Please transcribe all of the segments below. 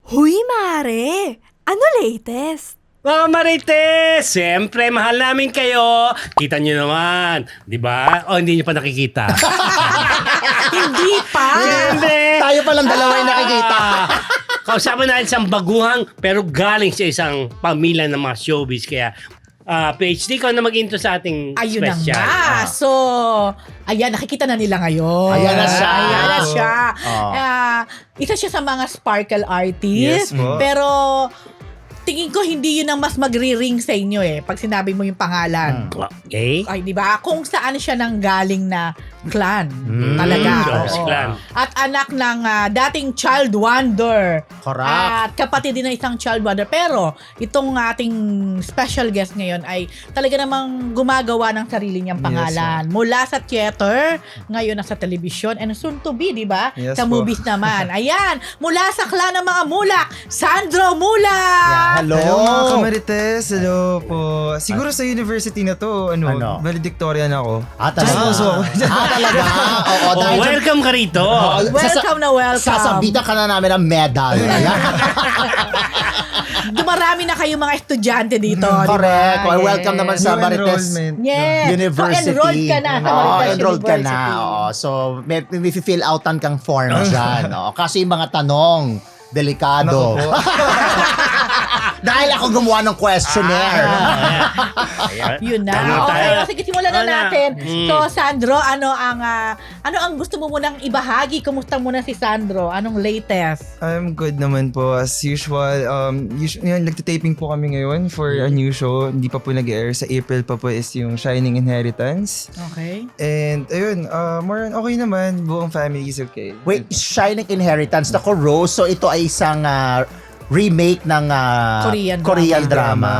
Huy, Mare! Ano latest? Mga Marites, siyempre mahal namin kayo. Kita nyo naman, di ba? O hindi nyo pa nakikita. Hindi pa! Siyempre. Tayo palang dalawa yung nakikita. Kausapan natin isang baguhang pero galing sa isang pamilya ng mga showbiz. Kaya PhD ko na mag-intro sa ating Ayun na special. nga. So, ayan, nakikita na nila ngayon. Ayan na siya. Ayan na siya. Oh. Isa siya sa mga sparkle artist. Yes po. Pero, tingin ko hindi yun ang mas magri-ring sa inyo pag sinabi mo yung pangalan. Okay? Ay, di ba? Kung saan siya nanggaling na clan. Mm. Talaga. Showbiz oo. clan. At anak ng dating child wonder. Correct. At kapatid din ng isang child wonder. Pero, itong ating special guest ngayon ay talaga namang gumagawa ng sarili niyang pangalan. Mula sa theater, ngayon nasa television, and soon to be, di ba? Yes sa po. movies naman. Ayan, mula sa clan ng mga mulak, Sandro Mulak! Hello. Hello mga kamarites, hello po. Siguro sa university na to, Ano? valedictorian ako. Talaga. Talaga. Oo, Oh, dahil dyan- welcome ka rito. Welcome na welcome. Sasabitan ka na namin ng medal. Ayan. Dumarami na kayo mga estudyante dito. di ba? Correct. Yes. Welcome naman sa New Marites enrollment. Yes. University. So, enrolled ka na sa Oo, Marites enrolled ka na. University. Oo. So, may fill outan kang form dyan. Oo. Kasi yung mga tanong, delikado. Naku po. Dahil ako gumawa ng questionnaire. Ayan. Yun na. Ano Okay, tayo? sige, simulan na Ano? natin. Mm. So, Sandro, ano ang gusto mo munang ibahagi? Kumusta muna si Sandro? Anong latest? I'm good naman po as usual. Nagtitaping po kami ngayon for a new show. Hindi pa po nag-air. Sa April pa po is yung Shining Inheritance. Okay. And ayun, more on okay naman. Buong family is okay. Wait, Shining Inheritance. Naku, Rose. So, ito ay isang remake ng Korean drama.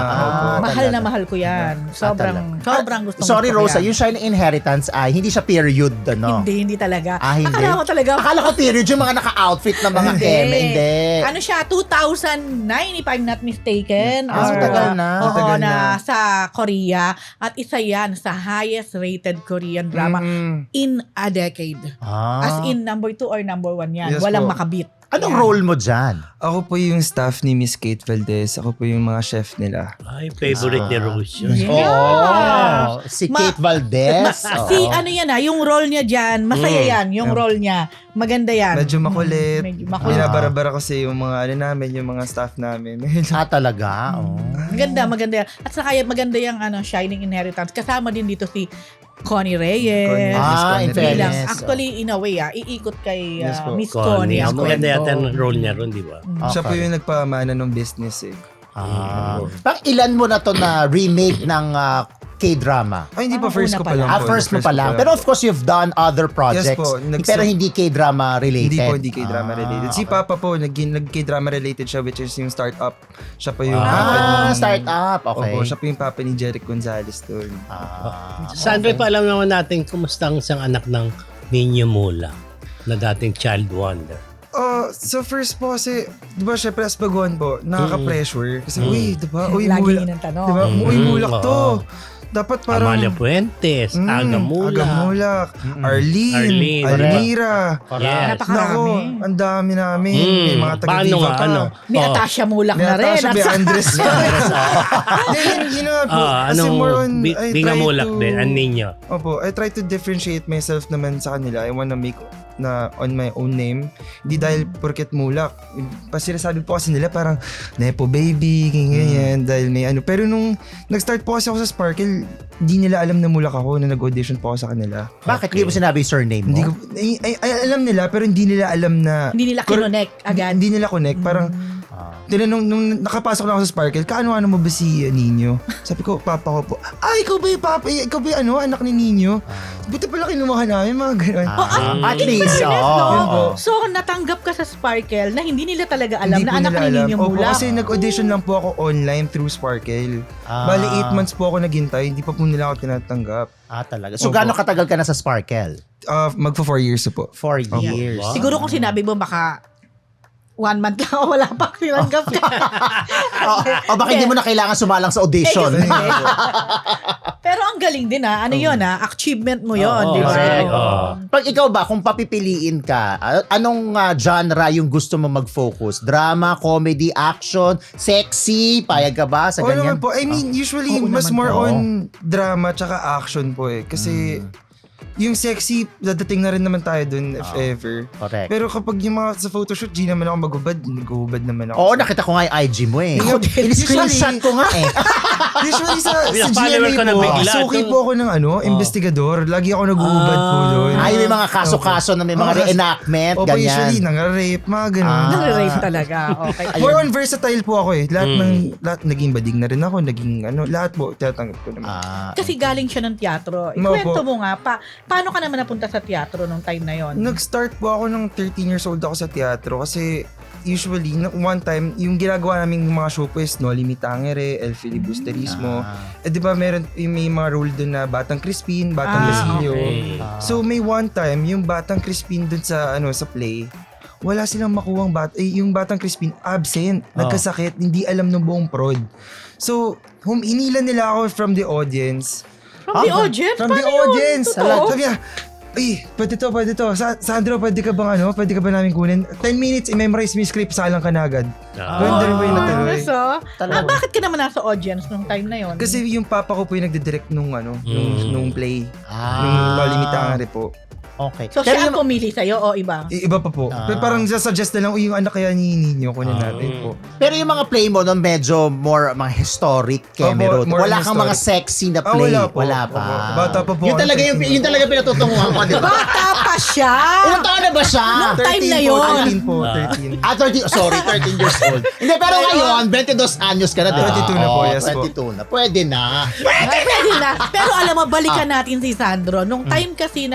Mahal talaga. na mahal ko yan. Sobrang gustong Sorry, gusto ko Rosa. yan. Yung Shining Inheritance ay hindi siya period, ano? Hindi talaga. Hindi? Akala ko talaga. Akala ko period yung mga naka-outfit ng mga Eme. Hindi. Ano siya, 2009 if I'm not mistaken. Ah, Or, matagal na. Oo, Matagal na na. sa Korea. At isa yan sa highest rated Korean drama in a decade. As in number 2 or number 1 yan. Yes Walang po. makabit. Anong Yan. role mo dyan? Ako po yung staff ni Miss Kate Valdez. Ako po yung mga chef nila. Ay, favorite ni Rose yun. Yeah. Oo. Si Ma- Kate Valdez. Oo. Si ano yan yung role niya dyan, masaya yan, yung role niya. Maganda yan. Medyo makulit. Medyo makulit. Binabara-bara kasi yung mga namin, yung mga staff namin. Talaga? Oo. Maganda yan. At saka maganda yung Shining Inheritance. Kasama din dito si Connie Reyes. Connie. In Bilang, fairness. actually, in a way, iikot kay Yes po. Miss Connie. ang Maganda kwento. yata ang role niya ron, di ba? Siya po Okay. yung nagpamana ng business Pang ilan mo na to na remake ng K-drama? Ay, hindi pa first una ko pa pa lang lang. po. First mo pa lang. Pero of course, you've done other projects. po. Pero hindi K-drama related. Hindi po, hindi K-drama related. Si Papa po, nag-K-drama related siya, which is yung startup. Siya pa yung papa ni... Start-up. Okay. Opo, siya pa yung papa ni Jeric Gonzalez doon. Sandro, paalam naman natin kumusta ang isang anak ng Nino Mula na dating child wonder. So first po kasi, di ba syempre as baguhan po, nakaka-pressure. Kasi, uy, di ba? Uy, Lagi mulak. yun ang tanong. Di ba? Uy, mulak to. Oo. Dapat parang... Amalia Puentes, Aga Mula. Aga Mulak. Arlene. Almira. Yes. Napakarami. Nako, ang dami namin. May mga Paano taga-diva nga, pa. ano? May Atasha Mulak May na rin. Natasha, may At- Andres pa. Yun nga po. Kasi Anong more on, I Binga try Mulak to- din, ang ninyo. Opo, I try to differentiate myself naman sa kanila. I wanna make na on my own name. Hindi dahil porket mulak. Pasinasabi po kasi nila parang Nepo baby, ganyan, dahil may ano. Pero nung nag-start po kasi ako sa Sparkle, hindi nila alam na mulak ako na nag-audition po ako sa kanila. Bakit hindi mo sinabi yung surname mo? Hindi ko, ay, alam nila, pero hindi nila alam na... Hindi nila kinonect agad. Hindi nila connect. Parang, tinanong, nung nakapasok na ako sa Sparkle, kaano-ano mo ba si Nino? Sabi ko, papa ko po, ikaw ba yung papa? Ikaw ba yung anak ni Nino? Buti pala kinuha namin, mga ganun. At least, Fairness, oo. no? So, natanggap ka sa Sparkle na hindi nila talaga alam Hindi na po anak nila ni alam. Nino Opo, Mulak. kasi nag-audition lang po ako online through Sparkle. Bali, 8 months po ako naghintay, hindi pa po nila ako tinatanggap. Talaga. So, Opo. gaano katagal ka na sa Sparkle? Magpa 4 years na po. 4 years. Wow. Siguro kung sinabi mo baka 1 month lang o wala pa tinanggap ka. O baka hindi mo na kailangan sumalang sa audition. Eh, Pero ang galing din ano yun achievement mo yun, Oo, di ba? correct. Oo. Pag ikaw ba, kung papipiliin ka, anong genre yung gusto mo mag-focus? Drama, comedy, action, sexy? Payag ka ba sa Oo ganyan? naman po. I mean, usually, Oo mas naman more po. on drama tsaka action po eh. Kasi, yung sexy, dadating na rin naman tayo dun if ever. Correct. Pero kapag yung mga sa photoshoot, di naman ako maghubad naman ako. Oo, nakita ko nga yung IG mo eh. Ako din. In-screenshot ko nga eh. Usually sa Follower ko GMA na po, bigla. suki po ako ng investigador. Lagi ako naguhubad po doon. Ay, may mga kaso-kaso na may mga reenactment, Opo, usually, ganyan. nang-rape, mga ganun. Nang-rape talaga. Okay. More on versatile po ako eh. Lahat naging bading na rin ako, naging lahat po, tinatanggap ko naman. Kasi galing siya ng teatro. Opo. Ikwento mo nga, paano ka naman napunta sa teatro nung time na yon? Nag-start po ako nung 13 years old ako sa teatro kasi usually, one time, yung ginagawa naming mga show po is Noli Me Tangere, El Filibusterismo. Eh di ba may mga role dun na Batang Crispin, Batang Basilio. okay. So may one time, yung Batang Crispin dun sa sa play, wala silang makuwang yung Batang Crispin absent, nagkasakit, hindi alam ng buong prod. So, hinila nila ako from the audience. From the audience? From the Paano yun? audience. Totoo? Sabi niya, ay, pwede to. Sandro, pwede ka bang pwede ka ba namin kunin? 10 minutes, i-memorize mo yung script, salang ka na agad. Ganda rin po yung natuloy. So, bakit ka naman nasa audience nung time na yon? Kasi yung papa ko po yung nagdidirect nung nung play. Nung Noli Me Tangere po. Okay. So, siya ang pumili sa'yo o iba? Iba pa po. Pero parang suggest na lang, yung anak kaya ni Nino, kunin natin po. Pero yung mga play mo noon medyo more mga historic camera. more Wala kang mga historic. sexy na play. Wala po. Wala pa. Opo. Bata pa po Yun ako, talaga yung 13. yun talaga pinatutunguhan ko, di ba? Bata pa siya! Ilang taon na ba siya? Nung time na 13 yun. po, 13. 13 years old. Hindi, pero ngayon, 22 anyos ka na, di ba? 22 na po, Oo, yes po. 22 na. Pwede na. Ay, pwede na. Pero alam mo, balikan natin si Sandro. Nung time kasi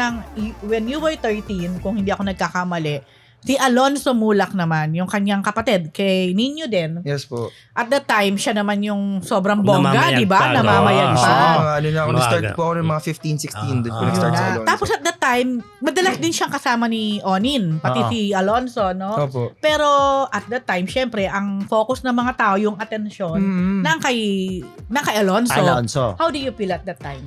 when you were 13, kung hindi ako nagkakamali, si Alonso Mulak naman, yung kanyang kapatid, kay Nino din. Yes po. At that time, siya naman yung sobrang bongga, Namamayag di ba? pa, no? Namamayag Ah. pa. Ako, nag-start Maaga. po ako ng mga 15, 16. Doon po nag-start sa Alonso. Tapos at that time, madalas din siyang kasama ni Onin, pati Oo. si Alonso, no? Opo. Pero at that time, syempre, ang focus ng mga tao, yung atensyon, nang kay Alonso. Alonso. How do you feel at that time?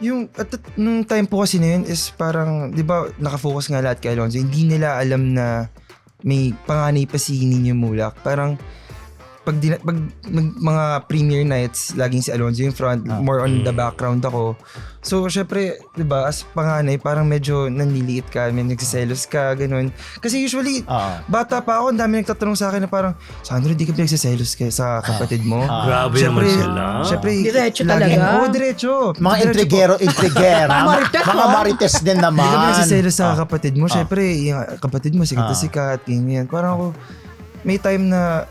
Yung, nung time po kasi na yun is parang, di ba, nakafocus nga lahat kay Alonso. Hindi nila alam na may panganay pa si Nino Mulak. Parang, pag mga premiere nights, laging si Alonso yung front, more on the background ako. So, syempre, di ba, as panganay, parang medyo nanliliit ka, may nagsiselos ka, ganun. Kasi usually, bata pa ako, ang dami nagtatanong sa akin na parang, Sandro, di ka nagsiselos kay sa kapatid mo? Grabe naman sila. Syempre, Diretso laging- talaga? Oo, diretso. Mga Diretso po. intrigera. Mga marites din naman. Hindi ka ba nagsiselos sa kapatid mo? Syempre, yung kapatid mo, sikat na sikat, ganyan. Parang ako, may time na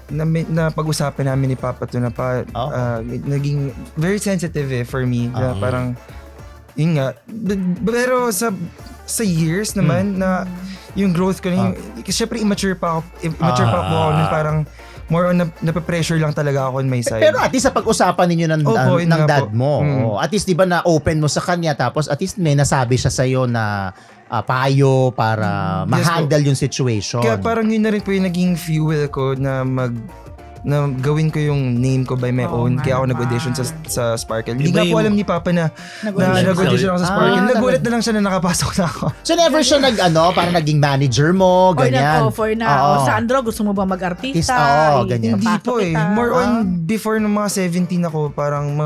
pag-usapan namin ni Papa to na naging very sensitive for me. Na parang, yun nga. Pero sa years naman na yung growth ko, syempre immature pa po ako nun, parang more on nape-pressure lang talaga ako on my side. Pero at least sa pag-usapan ninyo Opo, yun ng nga dad po. mo, at least di ba na-open mo sa kanya tapos at least may nasabi siya sa'yo na payo para ma-handle yung situation. Kaya parang yun na rin po yung naging fuel ko na gawin ko yung name ko by my own. Kaya ako nag-audition sa Sparkle. Hindi nga po alam ni Papa na nag-audition ako sa Sparkle. Nagulat na lang siya na nakapasok na ako. So never siya parang naging manager mo, Or ganyan. nag-offer na, Oo. Sandro, gusto mo ba mag-artista? Oo, ganyan. Hindi Ipapasok po eh. kita. More on before nung mga 17 ako, parang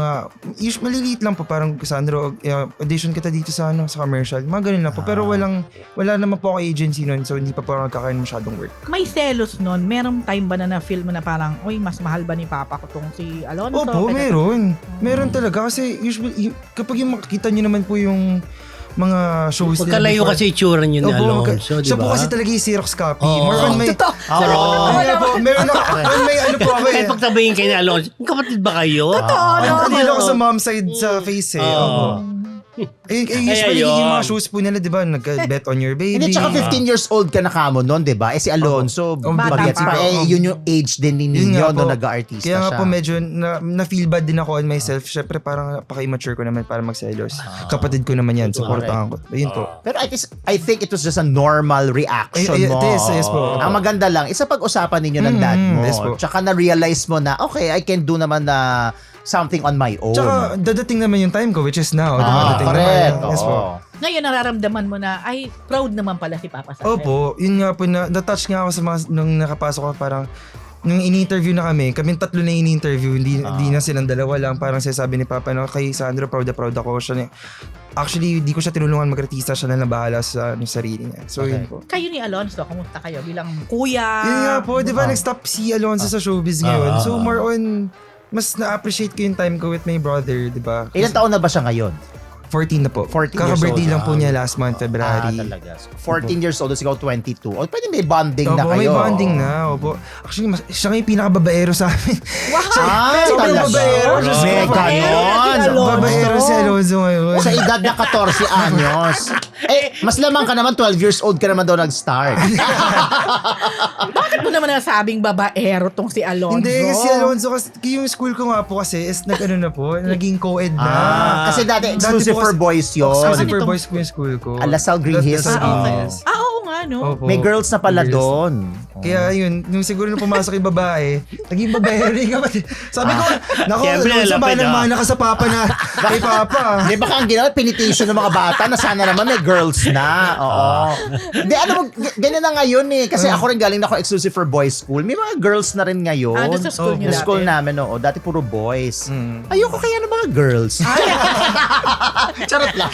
maliliit lang po. Parang, Sandro, audition kita dito sa commercial. Mga ganun lang po. Pero wala naman po ako agency nun. So hindi pa po ako nagkakain masyadong work. May selos nun. Merong time ba na feel mo na parang, uy, mas mahal ba ni Papa ko tong si Alonso? Opo, Kaya- meron. Meron talaga. Kasi usually, kapag yung makikita nyo naman po yung mga shows Magkalayo before- kasi itsura niyo ni Opo, Alonso, di siya po ba? kasi talaga yung Xerox copy. Oo. More on may... Totoo. Ano po, meron ako, may ano po ako eh. Kahit pagsabihin kayo ni Alonso, kapatid ba kayo? Totoo, no? Andito ako sa mom side sa face eh. Opo. Usually, ayun. yung mga shows po nila, di ba, nag-bet on your baby. Hindi, tsaka 15 years old ka na kamo noon, di ba? Si Alonso, Bata bagets pa. pa. Yun yung age din ni Yun Nino nga po. nung nag-artista Kaya nga siya. po medyo na-feel bad din ako on myself. Syempre parang napaka-immature ko naman para mag-selos. Kapatid ko naman yan. Supportahan ko. Ayun po. Pero I think it was just a normal reaction Ay, mo. it is, yes po. Ang maganda lang, isa pag-usapan ninyo ng dad mo. yes po. Tsaka na-realize mo na, okay, I can do naman na something on my own. Tsaka dadating naman yung time ko, which is now. Dadating correct. naman. Yes po. Oo. Ngayon, nararamdaman mo na, ay, proud naman pala si Papa sa akin. Opo, yun nga po, na-touch nga ako sa mga, nung nakapasok ko, parang, nung ini-interview na kaming tatlo na ini-interview, hindi na silang dalawa lang, parang sinasabi ni Papa na kay Sandro, proud ako. Actually, di ko siya tinulungan mag-artista, siya na nabahala sa sarili niya. So, Okay. yun po. Kayo ni Alonzo, kamusta kayo bilang kuya? Yun nga po, di ba, nag-stop si Alonzo sa showbiz ngayon. So, more on, mas na-appreciate ko yung time ko with my brother, di ba? Ilan taon na ba siya ngayon? 14 na po. 14 years Kaka-birthday old. lang po niya last month, February. Talaga. 14 years old, ikaw 22. O, pwede may bonding na Opo, kayo. may bonding na. Opo. Actually, siya nga yung pinaka-babaero sa amin. Ay, Sobrang talaga. babaero. May ganon. Babaero si Alonzo ngayon. Sa edad na 14 anyos. Mas lamang ka naman, 12 years old ka naman daw nag-start. Bakit mo naman nasabing babaero tong si Alonzo? Hindi, kasi Alonzo, kasi yung school ko nga po kasi is naging co-ed na. Kasi dati Dati exclusive po for kasi- boys yun. Exclusive for Ano boys po yung school ko. Lasal Green Hills. Lasal Green Ah, Hills. Oo nga, no? Opo. May girls na pala Girls. doon. Kaya yun, nung siguro nung pumasok yung babae, naging babae rin ka. Sabi ko, naku, Siyempre, Alonzo, lapid, manang-mana ka sa papa na, kay papa. Di ba ang ginawa, pinitation ng mga bata na sana naman may girls na. Oo. Hindi, ganyan na ngayon eh. Kasi ako rin galing na ako exclusive for boys school. May mga girls na rin ngayon. Ah, doon sa school niyo Sa school dati? namin, oo. Dati puro boys. Ayoko kaya ng mga girls. Charot lang.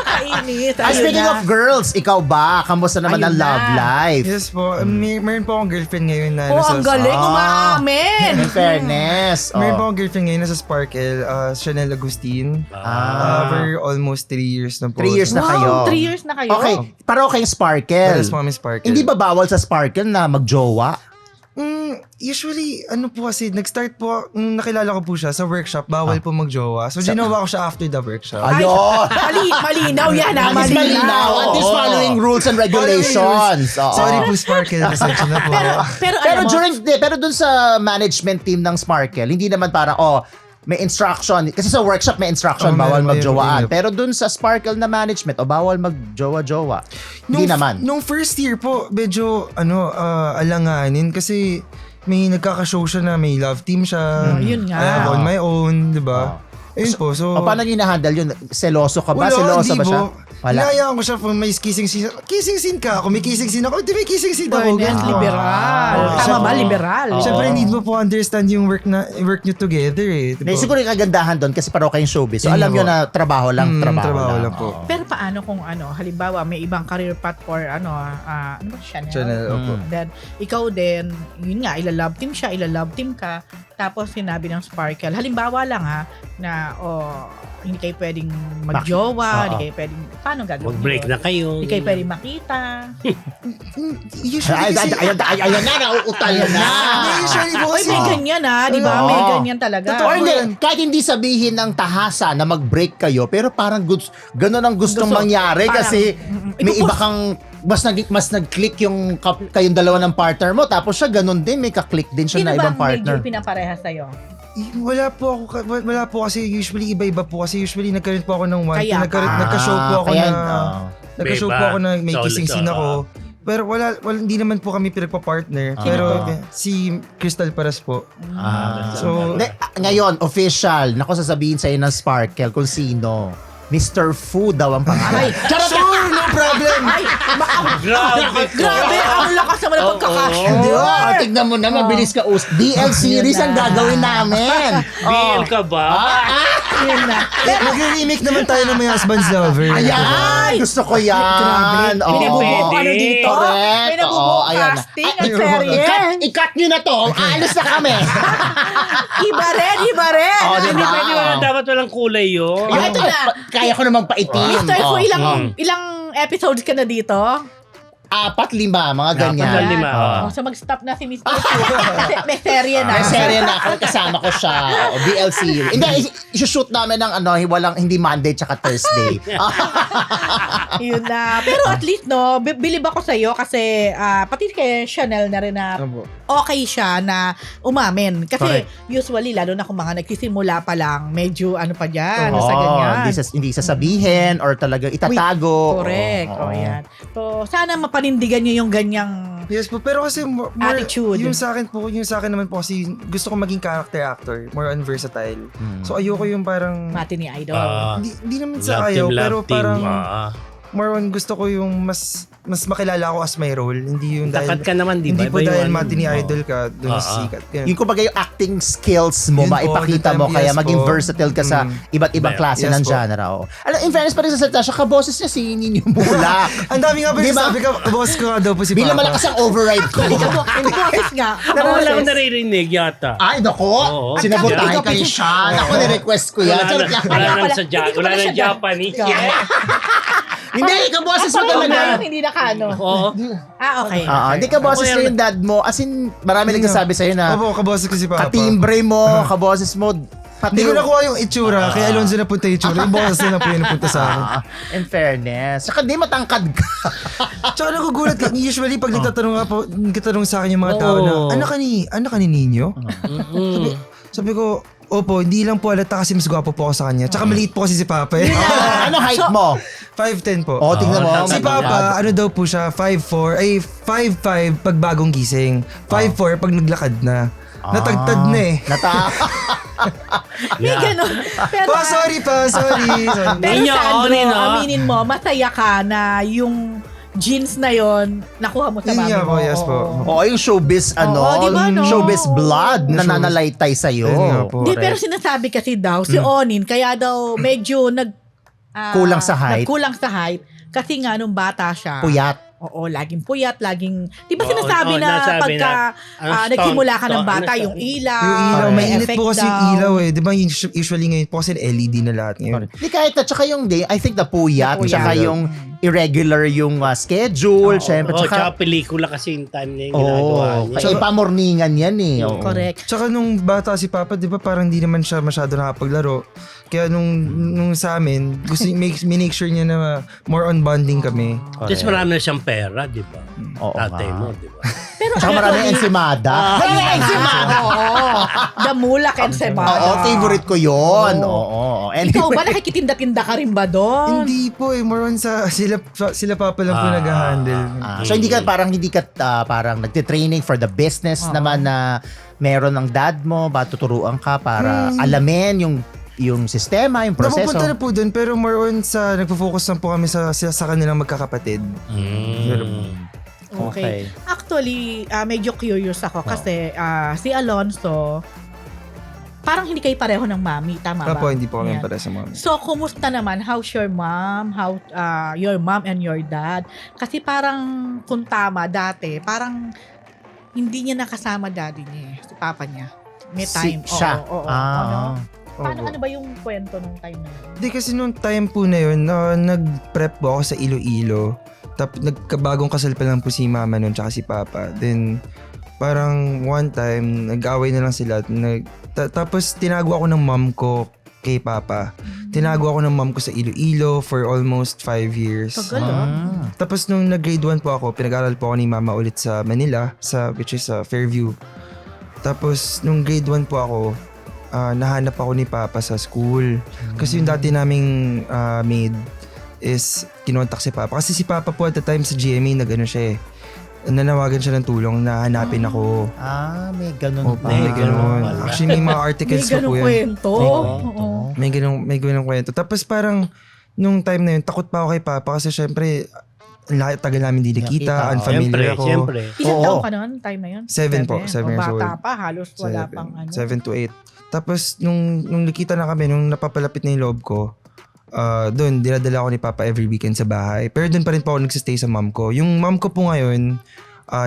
Kainis. Speaking of girls, ikaw ba? Kamusta naman Ayun ang love na. life? Yes po, meron po akong girlfriend ngayon na Oh, ang galing. Umaamin. In fairness. Meron po Oh. akong girlfriend ngayon nasa Sparkle, Chanel Agustin. For almost 3 years na po. 3 years na kayo. Wow, 3 years na kayo. Okay, pareho kayong Sparkle. Pares po kami Sparkle. Hindi ba bawal sa Sparkle na magjowa? Usually, ano po kasi, nag-start po, nung nakilala ko po siya sa workshop, bawal po magjowa. So, ginawa ko siya after the workshop. Ayun. Malinaw yan, ha? At least malinaw. At least Oo. following rules and regulations. Oo. Sorry po, Sparkle. Pasensya na po. Pero Pero alam mo, pero dun sa management team ng Sparkle, hindi naman para may instruction. Kasi sa workshop may instruction, bawal meron, magjowaan. meron. Pero dun sa Sparkle na management, bawal magjowa-jowa. Hindi naman. Nung first year po, medyo, alanganin. Kasi, may nagkaka-show siya na may love team siya. Yun nga. I have on my own, di ba? Ayun po, so... O paano gina-handle yun? Seloso ka ba? Wala, Seloso hindi ba siya? po. Wala. Hinayaan ko siya kung may kissing scene. Kissing scene ka. Kung may kissing scene ako, di may kissing scene ako. Fairness, Ganun. liberal. Oo. Tama ba, Oo. liberal? Siyempre, need mo po understand yung work nyo together eh. Hindi, siguro yung kagandahan doon kasi pareho kayong showbiz. So Yun alam nga nyo po. na trabaho lang. trabaho lang po. Oo. Pero paano kung halimbawa may ibang career path or ano ba Chanel? Channel, opo. Then, ikaw din, yun nga, ilalove team siya, ilalove team ka, tapos sinabi ng Sparkle, halimbawa lang na, hindi kayo pwedeng magjowa, hindi kayo pwedeng, paano gagawin Mag-break yun? na kayo. Hindi kayo pwedeng makita. Usually kasi... Ayun na, nauutal na. Usually po Oy, kasi... may ganyan di ba? Oo. May ganyan talaga. Totoo. Or hindi, kahit hindi sabihin ng tahasa na mag-break kayo, pero parang ganun ang gustong Gusto. mangyari Parang, kasi may ipupus- iba kang mas nag-click yung kayong dalawa ng partner mo, tapos siya ganun din, may ka-click din siya Sino na ba ibang ang medyo partner. pinapareha sa'yo? Wala po kasi usually iba-iba po kasi usually nagkaroon po ako ng one Kaya nagka-show po ako kaya, na nagka-show May po iba. ako na may Solo, kissing scene solo. ako. Pero wala hindi naman po kami pinagpa-partner. Pero si Crystal Paras po. So Hindi, ngayon, official, naku sasabihin sa'yo ng Sparkle kung sino. Mr. Fu daw ang pangalan. sure, no problem. Ay, grabe, ang lakas naman ng pagkakashoot. Di ba? Tignan mo na, mabilis ka. BL series ang gagawin namin. BL ka ba? Yun na. Mag-remake naman tayo ng My Husband's Lover. Ayan! Gusto ko yan. Grabe. Oo. Binibubuo Pwede. dito. Correct. May nabubuo Oo, ayan. casting at serye. I-cut nyo na to. Aalis na kami. Iba rin. Oh, di Hindi ba? pwede dapat walang kulay yun. Yung ito na. Kaya ko namang paitim. Mr. Fu, Oh. ilang episodes ka na dito? 4-5, mga ganyan. 4-5. Oh, so mag-stop na si Mr. Fu. Kasi may serye na. May serye na ako, kasama ko siya. O, BL series. Hindi, isushoot namin ng hindi Monday tsaka Thursday. Yun na. Pero at least, no, bilib ako sa'yo kasi pati kay Chanel na rin na okay siya na umamin. Kasi usually, lalo na kung mga nagsisimula pa lang, medyo pa dyan, sa ganyan. Hindi sasabihin or talagang itatago. Correct. Oo. O, yan. So, sana mapanindigan niyo yung ganyang Yes po, pero kasi more, Attitude. yung sa akin naman po kasi gusto ko maging character actor, more on versatile. So ayoko yung parang Mati ni Idol. hindi naman sa ayaw, pero parang more on gusto ko yung mas makilala ako as my role, hindi yung dahil Takat ka naman, di ba? hindi po Iba yung dahil ano, Mati ni Idol ka doon sikat. Ganun. Yung kumbaga yung acting skills mo, Yun po, maipakita the mo, time, kaya yes maging po. versatile ka sa iba't ibang klase Yes ng po. genre. Oh. Alam, in fairness pa rin sa salita siya, kaboses niya si Ninyo Mulak. Ang dami nga ba Di ba? sabi ka, boss ko nga daw po si Bilang Papa. malakas ang override ko. Yung boses nga. Wala akong naririnig yata. Ay, nako. Oo. Sinabotahe Ang kayo siya. Ako, ni-request ko yan. Charot lang. Wala nang Japanese. Hindi, kaboses mo Parang talaga. hindi nakano. Oo. Okay. Hindi kaboses Ako na yung dad mo. As in, marami nagsasabi sa'yo na Opo, kaboses ko si Papa. katimbre mo, kaboses mo, pati Hindi ko nakuha yung itsura, kaya Alonzo napunta yung itsura. Yung boses na po yung napunta sa akin. In fairness. Saka di matangkad ka. Tsaka nagugulat lang. Usually, pag nagtatanong sa akin yung mga tao na, Oo. ano ka ni Nino? Sabi ko, opo, hindi lang po alata kasi mas gwapo po ako sa kanya. Tsaka maliit po kasi si Papa eh. Ano height mo? 5'10 po. O, tingnan mo. Si Papa, ano daw po siya, 5'4", ay 5'5" pag bagong gising. 5'4" pag naglakad na. Natagtad na eh. May ganun. Pero, Sorry. pero Ninyo, Sandro, Nino. aminin mo, masaya ka na yung jeans na yon nakuha mo sa Yun mami nga mo. po, yes po. Oo, yung showbiz, Oo, di ba, no? showbiz blood, nananalaytay sa'yo. Yun nga po. Hindi, pero sinasabi kasi daw, si Onin, kaya daw medyo Kulang sa height. Nagkulang sa height. Kasi nga, nung bata siya. Puyat. Oo, laging puyat, laging... Di ba Oo, sinasabi oo, na nasabi pagka na, nagsimula ka ng stone, bata, ano yung ilaw, Yung ilaw, Correct. may init effect po kasi yung daw. ilaw eh. Di ba usually ngayon po kasi LED na lahat ngayon. Di kahit at saka yung day, I think the puyat, The puyat. tsaka yung irregular yung schedule, syempre, Oo, tsaka, tsaka pelikula kasi yung time na yung ginagawa niya. kaya ipamorningan yan eh. Oo. Correct. Tsaka nung bata si Papa, di ba parang di naman siya masyado nakapaglaro. Kaya nung sa amin, gusto minake sure niya na more on bonding kami. Tapos marami na siyang pera, di ba? Oo Tatay nga. mo, di ba? Pero Tsaka maraming ensimada. Maraming ensimada! Oo. Damulak and semada. Oo, favorite ko yun. Oo. Ikaw Anyway. ba nakikitinda-tinda ka rin ba doon? Hindi po eh, more on sa sila Papa lang po nag-handle. So hindi ka parang parang nagte-training for the business naman na meron ng dad mo, ba tuturuan ka para alamin yung sistema, yung proseso. Napupunta na po dun, pero more on sa nagpo-focus lang po kami sa kanilang magkakapatid. Okay. Actually, medyo curious ako kasi si Alonzo, parang hindi kayo pareho ng mami, tama ba? Po, hindi po kami Yan. para sa mami. So, kumusta naman? How's your mom? How your mom and your dad? Kasi parang kung tama dati, parang hindi niya nakasama daddy niya, si papa niya. May time. Siya. Oo. Ah. Ano ba yung kwento nung time na yun? Hindi kasi nung time po na yun, nag-prep po ako sa Iloilo. Tapos nagkabagong kasal pa lang po si mama nun tsaka si papa. Then parang one time, nag-away na lang sila. Tapos tinago ako ng mom ko kay papa. Tinago ako ng mom ko sa Iloilo for almost 5 years. Tagal, ah. Tapos nung nag-grade 1 po ako, pinag-aral po ako ni mama ulit sa Manila, which is Fairview. Tapos nung grade 1 po ako, nahanap ako ni papa sa school. Kasi yung dati naming maid is kinontak si papa. Kasi si papa po at the time sa GMA nag-ano siya eh. Nanawagan siya ng tulong na hanapin ako. May ganun Opo, pa. may ganun. Wala. Actually, may mga May articles pa ganung po yan. kwento. Oo. May ganung kwento. Tapos parang, nung time na yun, takot pa ako kay papa kasi syempre, tagal namin di nakita, Nakita, unfamiliar ako. Siyempre. Ilang Oo. taon ka noon? Time na yun? 7 po, 7 years Bata old. pa, halos wala pang ano. 7 to 8. Tapos, nung nakita na kami, nung napapalapit na yung loob ko, doon, dinadala ko ni Papa every weekend sa bahay. Pero doon pa rin po ako nagsistay sa mom ko. Yung mom ko po ngayon,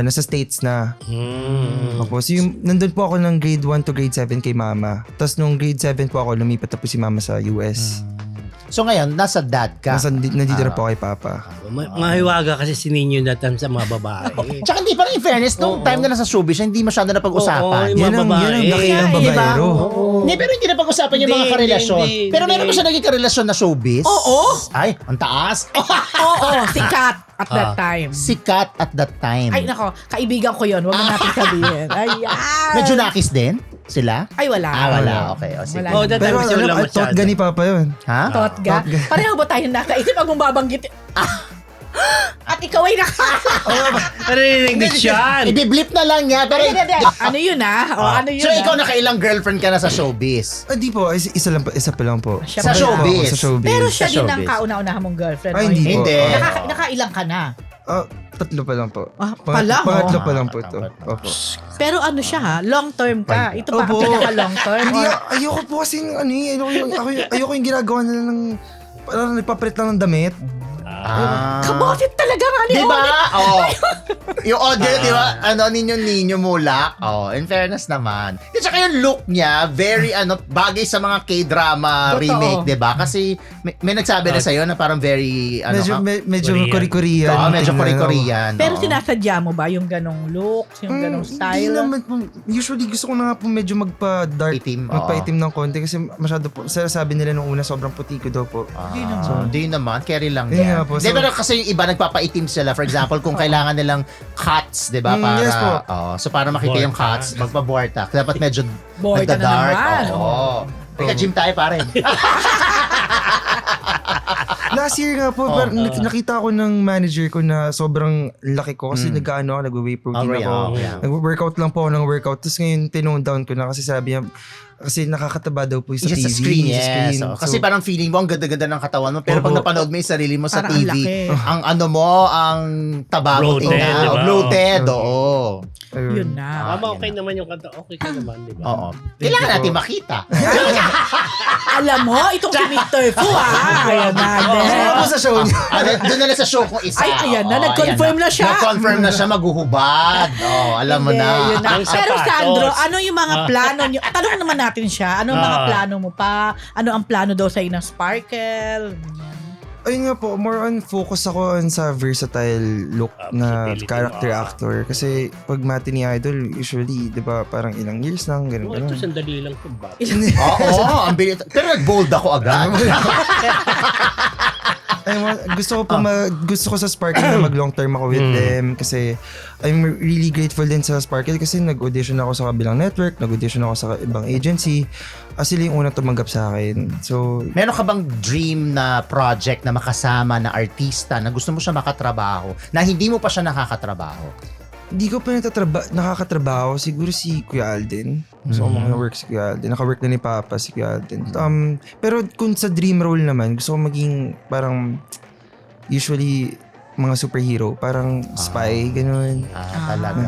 nasa States na. Tapos, nandun po ako ng grade 1 to grade 7 kay mama. Tapos, nung grade 7 po ako, lumipat na po si mama sa US. So ngayon, nasa dad ka. Nandito na po kay Papa. Mahiwaga kasi si Ninyo na time sa mga babae. Tsaka hindi, parang in fairness, nung time na nasa showbiz, hindi masyado na pag-usapan. Oo, Yan ang laki ng babaero. Hindi, pero hindi na pag-usapan yung mga Hindi, karelasyon. hindi, Pero meron hindi. ba siya naging karelasyon na showbiz? Oo. Ay, ang taas. Oo, sikat at that time. Sikat at that time. Ay, nako, kaibigan ko yun. Huwag na natin sabihin. Ayan. Medyo nakis din sila? Ay, wala. Wala. Okay, o sige. Wala. Oh, that time Pero kasi alam, wala at masyado. thought ni Papa yun. Ha? Totga. Pareho ba tayo nasa isip pag mababanggit? At At ikaw ay Narinig ni Sean. I-blip na lang niya. Pero, Ano yun ano yun so, ikaw nakailang girlfriend ka na sa showbiz? Di po, isa pa lang po. Siya Sa pa lang. showbiz. Sa showbiz. Pero siya Sa din ang showbiz. kauna-unahan mong girlfriend. Ay, o hindi po. Hindi. Nakailang ka na. Tatlo pa lang po. Pangatlo pa lang po to. Opo. Pero ano siya long term ka. Ito ba ang Opo. pinaka-long term? Hindi, ayoko po kasi ayoko yung ginagawa nila ng parang nagpapalit lang ng damit. Kabotit talaga nga ni Di ba? Onet. Oo. Yung audio, di ba? Ninyo mulak. In fairness naman. At saka yung look niya, very bagay sa mga K-drama Totoo. remake, di ba? Kasi may nagsabi na sa'yo na parang very, Medyo Korean. kori-korean. Oo, medyo tingnan. kori-korean. Pero oo. sinasadya mo ba yung ganong looks, yung ganong Hindi style? naman po. Usually gusto ko na nga po medyo magpa-dark. Itim, oo. Magpa-itim ng konti kasi masyado po. Sabi nila nung una sobrang puti ko daw po. Hindi naman. So, hindi naman. Carry lang Hindi yan. nga po. Di, pero kasi yung iba nagpapaitim sila. For example, kung kailangan nilang cuts, di ba? Para, Yes po. so para makita yung Vortex. cuts, magpa-vortex. Dapat medyo Boy ka na nagda-dark. naman. Oo. Teka, gym tayo pare. Last year nga po, nakita ko ng manager ko na sobrang laki ko kasi nag-ano ako, nag-whey protein Okay, ako. yeah. Nag-workout lang po ako ng workout. Tapos ngayon, tinone down ko na kasi sabi niya, kasi nakakataba daw po sa Just TV. sa screen, sa yes. screen. So, kasi parang feeling mo, ang ganda-ganda ng katawan mo. Pero pag Opo. napanood mo yung sarili mo sa Parang ang TV, laki. ang ano mo, ang taba mo Bloated, tingnan. di ba? Bloated, oo. Ayun. Yun na. Tama, okay naman yung kanta. Okay ka naman, di ba? Oo. Kailangan you natin po. makita. Alam mo, itong si Mr. Fu Ayan na. Ano po sa show niya? Doon na lang sa show kung isa. Ay, ayan na, Oo, nag-confirm ayan na siya. Nag-confirm na siya, maghuhubad. Alam mo Hindi, na. yun na. Ang Pero sapatos. Sandro, ano yung mga plano nyo? Tanong naman natin siya, ano ang mga plano mo pa? Ano ang plano daw sa'yo ng Sparkle? Ganyan. Ayun nga po, more on focus ako on sa versatile look na Versatility, character actor. Kasi pag matinee idol, usually, di ba, parang ilang years lang, ganun, Oh, ito ganun. sandali lang ito ba? Oo, ang bilis. Pero nag-bold ako agad. Gusto ko sa Sparkle na mag long term ako with them kasi I'm really grateful din sa Sparkle kasi nag-audition ako sa kabilang network, nag-audition ako sa ibang agency. Sila yung unang tumanggap sa akin. So, Meron ka bang dream na project na makasama na artista na gusto mo siya makatrabaho na hindi mo pa siya nakakatrabaho? hindi ko pa nakakatrabaho. Siguro si Kuya Alden. Gusto ko maka-work si Kuya Alden. Naka-work na ni Papa si Kuya Alden. Pero kung sa dream role naman, gusto ko maging parang usually mga superhero. Parang spy, ganun. Talaga.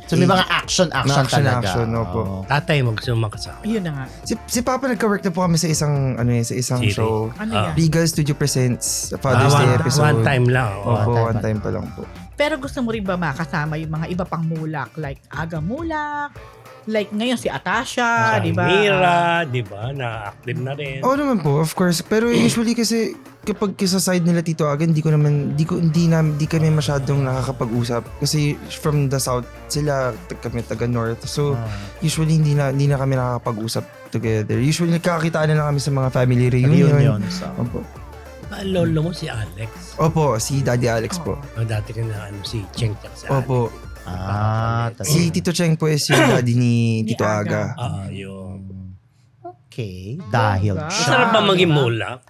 So may mga action talaga. Action, opo. Oo. Tatay mo gusto mo makasama. Yun na nga. Si Papa nagka-work na po kami sa isang Series. show. Ano Ah. yan? Regal Studio Presents Father's Day episode. One time lang. Oh. Opo, One one time pa lang po. Pero gusto mo rin ba makasama yung mga iba pang mulak? Like Aga Mulak? Like ngayon si Atasha, di ba? Mira, di ba? Na-active na rin. Oo naman po, of course. Pero usually kasi kapag sa side nila Tito Aga, hindi kami masyadong nakakapag-usap kasi from the south sila, kami taga north. So usually hindi na kami nakakapag-usap together. Usually nagkakakitaan na lang kami sa mga family reunion. So. Opo. Lolo mo si Alex. Opo, si Daddy Alex po. O, dati ka na si Cheng Cheng sa Alex. Opo. talaga. Si Tito Cheng po is yung daddy ni Ni Tito Aga. Aga. Yun. Okay. Dahil Bongga. siya. Sarap ba maging mulak?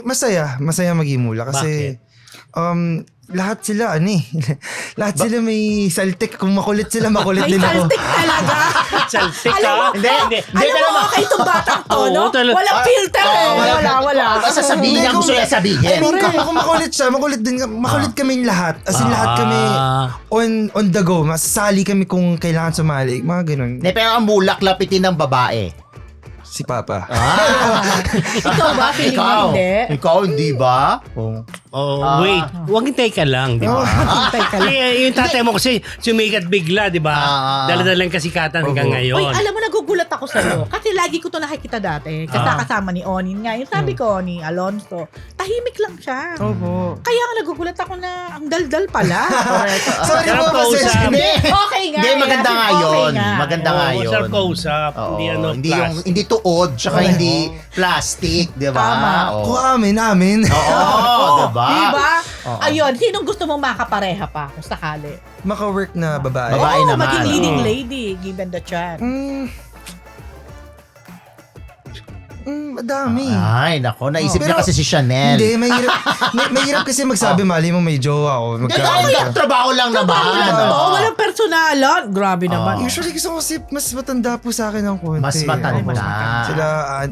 Masaya maging mula kasi lahat sila lahat sila may saltik. Kung makulit sila, makulit May din ako. saltik talaga. Saltik Alam mo, ka? Hindi. Alam mo, okay itong batang to, no? Oo, talaga. Walang filter eh. Wala. Basta sabihin niya gusto niya I sabihin. mean, kung makulit siya, makulit din. Makulit kaming lahat. As in, lahat kami on the go. Masasali kami kung kailangan sumali. Mga ganun. Hindi, pero ang mulak lapitin ng babae. Si Papa. Ikaw ba? Feeling mo hindi? Ikaw, hindi ba? Oh, wait. Huwag hintay ka lang, di ba? Hintay ka lang. Yung tatay mo kasi sumikat bigla, di ba? Dala-dalang kasikatan hanggang Opo. ngayon. Uy, alam mo, nagugulat ako sa'yo. Kasi lagi ko to nakikita dati. Kasi kasama ni Onin nga. Yung sabi ko, ni Alonso, tahimik lang siya. Opo. Kaya nga nagugulat ako na ang daldal pala. Sorry Sarap po kasi. kausap. Hindi. Okay nga. Hindi, maganda nga Okay yun. nga. Maganda nga yun. Sarap kausap. Oo, Hindi hindi plastic. hindi tuod, tsaka hindi plastic, di ba? Tama. Oo. Kung amin. Oo, di ba? Diba? Oo. Ayun, sinong gusto mong makapareha pa kung sakali? Maka-work na babae. Babae Oo, naman. maging leading Oo. lady, given the chance. Madami. Ay, nako. Naisip niya Pero- kasi si Chanel. Hindi, mahirap kasi magsabi, mali mo may jowa o Hindi, kaya trabaho lang naman. Oo, walang personalan. Grabe naman. Usually gusto ko kasi mas matanda po sa akin ng konti. Mas matanda.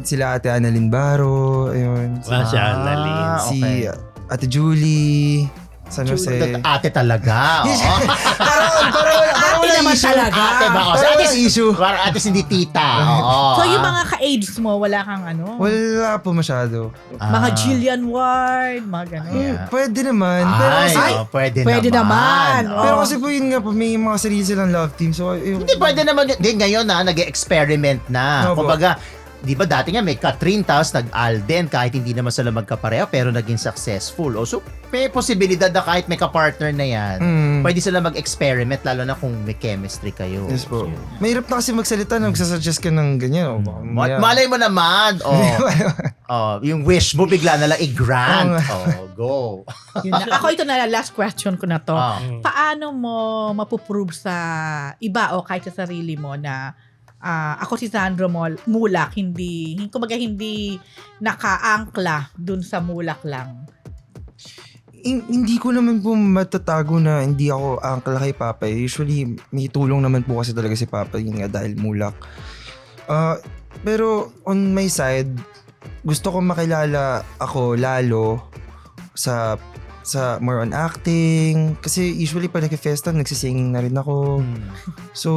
Sila Ate Annalyn Baro, ayun. Wala siya, Annalyn. Si okay. Ate Julie, San Jose. Ate talaga. Oo. Parang wala naman issue. talaga. Ate ba? O, Parang ate, walang issue. Parang ate hindi tita. Oo. So yung mga ka-aids mo, wala kang ano? Wala po masyado. Mga Jillian Ward, mga gano'n. Yeah. Pwede naman. Pero Ay, kasi, pwede naman. Oo. pero kasi po yun nga po, may mga sarili silang love team. So, Hindi, pwede naman. Hindi, ngayon nag-experiment na. Opo. Kumbaga, di ba dati nga may Catherine tapos nag-Alden kahit hindi naman sila magkapareho pero naging successful. O, so, may posibilidad na kahit may kapartner na yan, pwede sila mag-experiment lalo na kung may chemistry kayo. Yes po. Mahirap na kasi magsalita na magsasuggest ka ng ganyan. O, baka mamaya- Malay mo naman. Yung wish mo bigla na lang i-grant. Go. Yun na. Ako ito na, last question ko na to. Ah. Paano mo mapuprove sa iba o kahit sa sarili mo na ako si Sandro Mulak, kumbaga hindi nakaangkla dun sa Mulak lang. Hindi ko naman po matatago na hindi ako angkla kay Papa. Usually, may tulong naman po kasi talaga si Papa. Yun nga dahil Mulak. Pero on my side, gusto ko makilala ako lalo sa more on acting. Kasi usually pag nag-festa, nagsisinging na rin ako. So,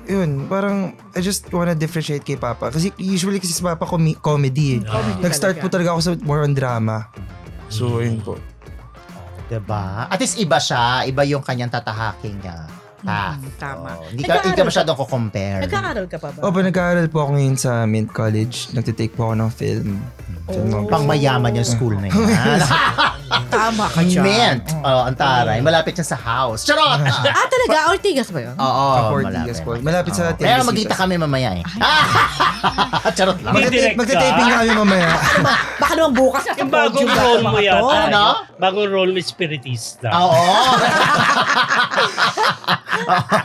yun, parang I just wanna differentiate kay Papa. Kasi usually kasi si Papa comedy eh. Comedy Nag-start po talaga ako sa more on drama. So, yun po. Diba? At least iba siya. Iba yung kanyang tatahaking niya. Tama. Hindi ka Nag-aaral masyadong ko-compare. Nag-aaral ka pa ba? Opo, nag-aaral po ako ngayon sa Mint College. Nagtitake po ako ng film. Pang mayaman yung school na yan. Tama ka dyan. Mint. Ang taray. Malapit yan sa house. Charot! Talaga? Ortigas ba yun? Oo, Ortigas po. Malapit sa Oo. Pero Tianguis magkita Citas. kami mamaya eh. Charot lang. Hindi direct ka. Magte-taping kami mamaya. Baka naman bukas na sa Yung bagong podium role na mo mga yan. to. Ano? Bagong role mo, spiritista. Oo.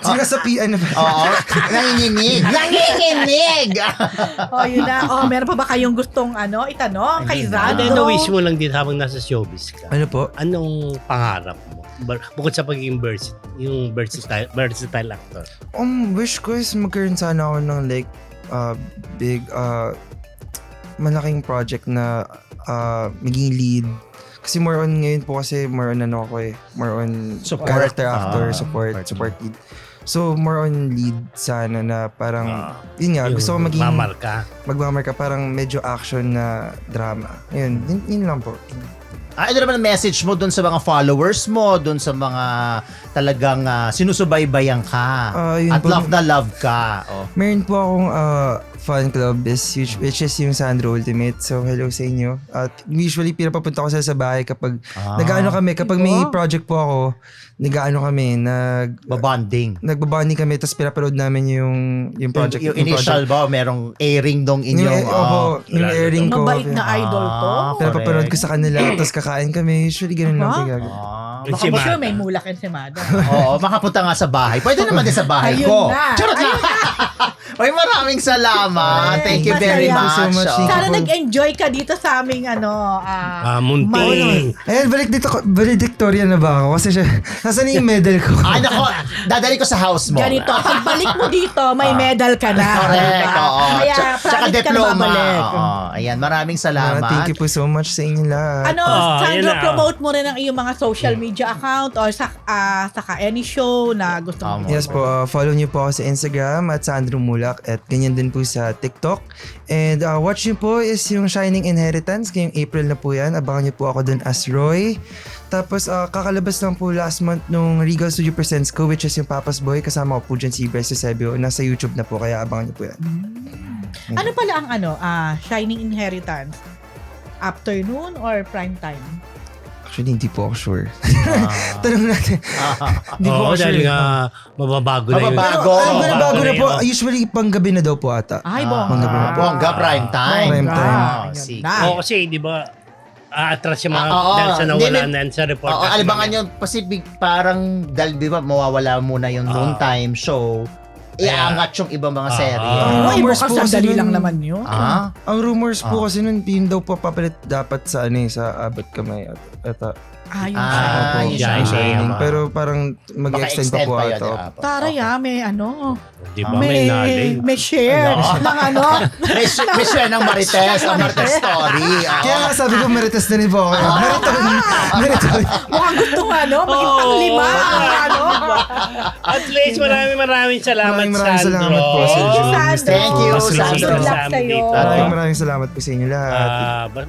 Sino sa ano ba? Oo. Nanginginig. Nanginginig! Yun na. Meron pa ba kayong gustong itanong kay Ano Sandro? wish mo lang din habang nasa showbiz ka? Ano po? Anong pangarap mo? Bukod sa pagiging versatile actor. Wish ko is magkaroon sana ako ng like big malaking project na maging lead. Kasi more on ngayon po kasi more on more on Support. character actor, Support. support lead. So more on lead sana na parang yun nga, gusto ko maging magmamarka parang medyo action na drama. Yun lang po. Ano naman ang message mo dun sa mga followers mo, dun sa mga talagang sinusubaybayan ka Yun at po. love na love ka. Meron po akong fan club which is yung Sandro Ultimate. So hello sa inyo. At usually pinapapunta ko sa bahay kapag nag-ano kami, kapag may project po ako, nag-ano kami, Babonding. nagbabonding kami tapos pinapanood namin yung project. Yung initial ba, merong airing dong inyong... yung airing ko. Mabait na idol to. Pinapapanood ko sa kanila tapos kakain kami. Usually ganun lang po gagawin. Si Baka sure Mada. may mulak and si Mada. Oo, makapunta nga sa bahay. Pwede naman din sa bahay Ayun ko. na. Charot lang. Ay, maraming salamat. Thank you very Masaya. much. Thank you so much. Oh. Sana nag-enjoy ka dito sa aming Munting. Ayan, valedictorian na ba ako? Kasi siya, nasaan yung medal ko? Ay, nako. Dadali ko sa house mo. Ganito, pagbalik mo dito, may medal ka na. Correct. Diba? Oo. Kaya Tsaka promise ka na diploma. babalik. Oo. Ayan, maraming salamat. Thank you po so much sa inyo lahat. Sandro, yun na. promote mo rin ang iyong mga social media account or sa any show na gusto mo. Yes po, follow niyo po ako sa Instagram at Sandro Mulak at ganyan din po sa TikTok. And watch niyo po is yung Shining Inheritance, ngayong April na po yan. Abangan niyo po ako dun as Roy. Tapos kakalabas lang po last month nung Regal Studio Presents ko, which is yung Papa's Boy. Kasama ko po dyan si Bryce Eusebio. Nasa YouTube na po, kaya abangan niyo po yan. Ano pala ang Shining Inheritance? Afternoon or prime time? Actually, hindi po ako sure. Tanong natin. Hindi po Oo, ako dahil sure. nga mababago na yun. Mababago. Alam ko na bago na po. Oo. Usually, panggabi na daw po ata. Ay, Bongga prime time. Prime time. Sige. Oo, kasi di ba aatras yung mga Oo. dahil sa Hindi, nawala na yan sa report. Oo, alibangan nyo. Kasi parang, dahil di ba, mawawala muna yung noontime show. iangat yung ibang mga serye. Ay, rumors mukhang po kasi sandali nun- lang naman yun. Ang rumors po kasi nun, yun daw po papalit dapat sa sa abot kamay at Ayun Ah, siya. yun siya, siya. siya. pero parang mag-extend pa po yun, ito. di ba? Taray may Di ba? May knowledge. may share Ano? ng ano. May share ng Marites, ang Marites story. Kaya nga sabi ko, Marites na rin po ako. Marites. Mukhang gusto maging Oo. panglima. Ano? At least maraming salamat, Maraming Sandro. salamat po, Sir Thank you, Jun. Sandro. Thank you, Mas Sandro. susunod Good luck sa amin sa'yo. dito. Maraming salamat po sa inyo lahat.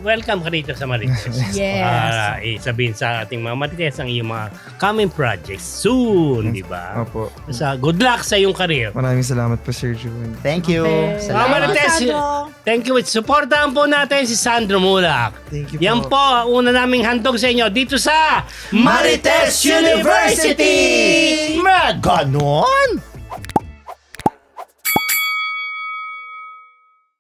Welcome ka rito sa Marites. Yes. Para isabihin sa ating mga Marites ang iyong mga coming projects soon, di ba? Opo. Good luck sa iyong career. Maraming salamat po, Sir Jun. Thank you. Mga Salamat. Marites, Sandro. thank you. Supportahan po natin si Sandro Mulak. Thank you Yan po, ang una naming handog sa inyo dito sa Marites University! Ganon?